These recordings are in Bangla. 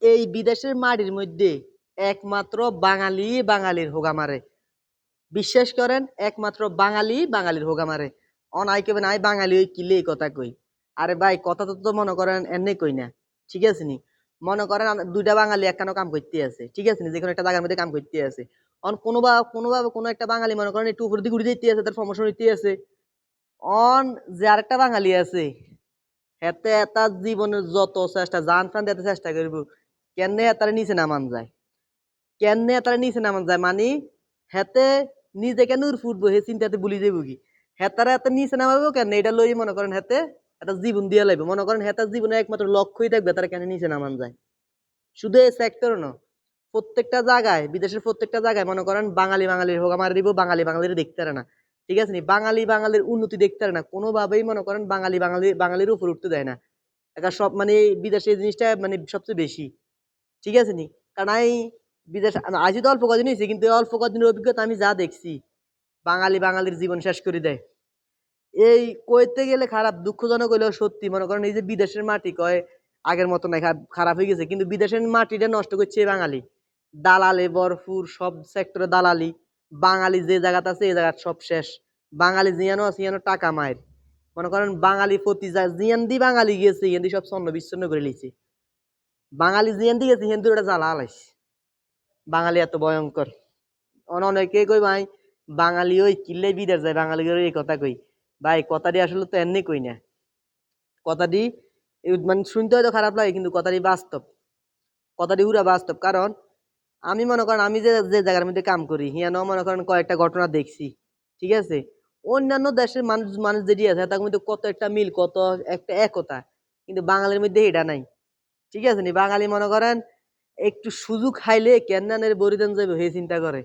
এই বিদেশের মাটির মধ্যে একমাত্র বাঙালি বাঙালির হোগা মারে। বিশ্বাস করেন, একমাত্র বাঙালি বাঙালির হোগা মারে। অনাই কেবে নাই বাঙালি ওই কিলে এই কথা কই। আরে ভাই কথা তো মনে করেন এমনি কই না, ঠিক আছে নি? মনে করেন দুইটা বাঙালি একখানো কাম করতে আছে, ঠিক আছে নি? যে কোনো একটা জায়গার মধ্যে কাম করতে আছে। অন কোনোভাবে কোনো একটা বাঙালি মনে করেন একটু উপর দিকে উঠে যেতে আছে, তার প্রমোশন হইতে আছে। অন যে আরেকটা বাঙালি আছে, হেতে তার জীবনের যত চেষ্টা জান প্রাণ দিতে চেষ্টা করবো, কেনে তার নিচে নামান যায়, কেনে তার নিচে নামান যায় মানে হেতে নিজে কেন ফুটবো হে চিন্তাতে ভুলি যাবো কি, হেতারা এত নিচে নামাবো কেন এটা লই মনে করেন হেতে একটা জীবন দিয়ে লাগবে। মনে করেন হেতার জীবনে একমাত্র লক্ষ্যই থাকবে তারা কেন নিচে নামান যায়। শুধু এই সেক্টর না, প্রত্যেকটা জায়গায়, বিদেশের প্রত্যেকটা জায়গায় মনে করেন বাঙালি বাঙালির হোক আমার দিব, বাঙালি বাঙালির দেখতে পারে না, ঠিক আছে নি? বাঙালি বাঙালির উন্নতি দেখতে পারে না, কোনোভাবেই মনে করেন বাঙালি বাঙালির উপর উঠতে দেয় না। এটা সব মানে বিদেশে এই জিনিসটা মানে সবচেয়ে বেশি, ঠিক আছে নি? কারণ আমি বিদেশ আজই তো অল্প কদিন হয়েছে, কিন্তু অল্প কদিনের অভিজ্ঞতা আমি যা দেখছি, বাঙালি বাঙালির জীবন শেষ করে দেয়। এই কইতে গেলে খারাপ, দুঃখজনক হইলেও সত্যি। মনে করেন এই যে বিদেশের মাটি কয় আগের মতো নাই, খারাপ হয়ে গেছে, কিন্তু বিদেশের মাটিটা নষ্ট করছে এই বাঙালি। দালালে ভরপুর, সব সেক্টরে দালালি। বাঙালি যে জায়গাতে আছে এই জায়গা সব শেষ। বাঙালি জিয়ানো আছে জিয়ানো টাকা মায়ের। মনে করেন বাঙালি প্রতি জিয়ান দি বাঙালি গেছে হিন্দি সব ছন্ন বিচ্ছন্ন করে লিছে। বাঙালি জিয়ান দি গেছে হিন্দু ওটা জ্বালা আলাইছে। বাঙালি এত ভয়ঙ্কর। অনেকে কই ভাই বাঙালি ওই কিল্লে বিদেশ যায়, বাঙালি এই কথা কই। ভাই কথাটি আসলে তো এমনি কই না, কথাটি মানে শুনতে হয়তো খারাপ লাগে, কিন্তু কথাটি বাস্তব, কথাটি পুরা বাস্তব। কারণ আমি মনে করেন আমি যে যে জায়গার মধ্যে কাম করি হিয়ানো মনে করেন কয়েকটা ঘটনা দেখছি, ঠিক আছে? অন্যান্য দেশের মানুষ মানুষ যেটি আছে তার মধ্যে কত একটা মিল, কত একটা একতা, কিন্তু বাঙালির মধ্যে এটা নাই, ঠিক আছে নি? বাঙালি মনে করেন একটু সুযোগ খাইলে কেন্নানের বরিদান যাইব হে চিন্তা করে,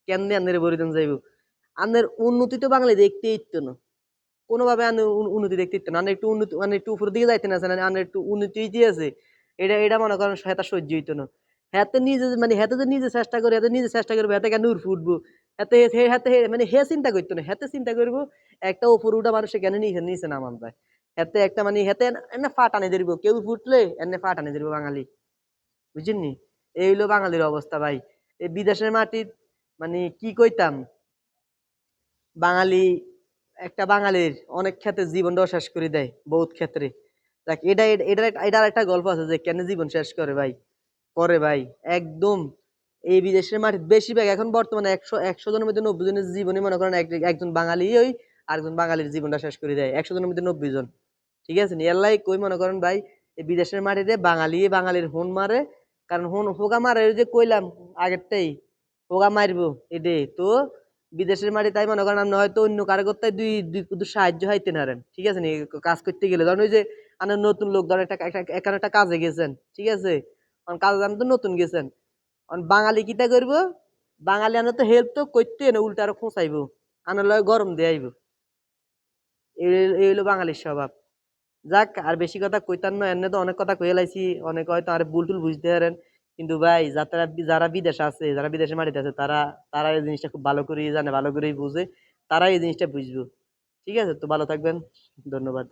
কেমনে আনের বরিদান যাইব। আনের উন্নতি তো বাঙালি দেখতে ইচ্ছো না, কোনোভাবে আনের উন্নতি দেখতে ইচ্ছো না। আনের একটু উন্নতি মানে একটু উপরের দিকে যাইতে না, আনের একটু উন্নতি হইতে আছে, এটা এটা মনে করেন সেটা সহ্য হইতো না। হাতে নিজে মানে হাতে যে নিজে চেষ্টা করে, হাতে নিজে চেষ্টা করবে, হাতে কেন উড় ফুটবো, হাতে হাতে মানে হে চিন্তা করতো না, হাতে চিন্তা করবো একটা উপর উঠা মানুষে কেন নিচে নিচে নামান যায়। হাতে একটা মানে হাতে এনে ফাটানি ধরবো, কেউ ফুটলে এনে ফাটানি ধরবো বাঙালি, বুঝছেননি? এই হইলো বাঙালির অবস্থা ভাই। এই বিদেশের মাটির মানে কি কইতাম, বাঙালি একটা বাঙালির অনেক ক্ষেত্রে জীবনটাও শেষ করে দেয়, বহুত ক্ষেত্রে। দেখ এটা এটা এটার একটা গল্প আছে যে কেন জীবন শেষ করে ভাই, করে ভাই একদম। এই বিদেশের মাটির বেশিরভাগ এখন বর্তমানে 100 জনের মধ্যে 90 জনের জীবনে মনে করেন একজন বাঙালি ওই আরেকজন বাঙালির জীবনটা শেষ করে দেয়, 100 জনের মধ্যে 90 জন, ঠিক আছে নি? এল্লাই কই মনে করেন ভাই এই বিদেশের মাটিতে বাঙালি বাঙালির হুন মারে। কারণ হুন হোগা মারে ওই যে কইলাম আগেরটাই, হোগা মারবো এডে তো। বিদেশের মাটি তাই মনে করেন আপনি হয়তো অন্য কারো করতে দুই দুই সাহায্য হাইতে নারেন, ঠিক আছে নি? কাজ করতে গেলে ধরেন ওই যে আপনার নতুন লোক ধরেন এখানে একটা কাজে গেছেন, ঠিক আছে? কাজে আপনি তো নতুন গেছেন, বাঙালি কিটা করবো, বাঙালি আনে তো হেল্প তো করতে না, উল্টা আরো খোঁচাইবো, আনার লগে গরম দিয়ে আইবো। এই হইলো বাঙালির স্বভাব। যাক আর বেশি কথা কইতাম না, এমনি তো অনেক কথা কয়ে লাইছি, অনেকে হয়তো আর ভুল টুল বুঝতে পারেন, কিন্তু ভাই যারা যারা বিদেশে আছে, যারা বিদেশে মাটিতে আছে, তারা তারা এই জিনিসটা খুব ভালো করেই জানে, ভালো করেই বুঝে, তারা এই জিনিসটা বুঝবো। ঠিক আছে, তো ভালো থাকবেন, ধন্যবাদ।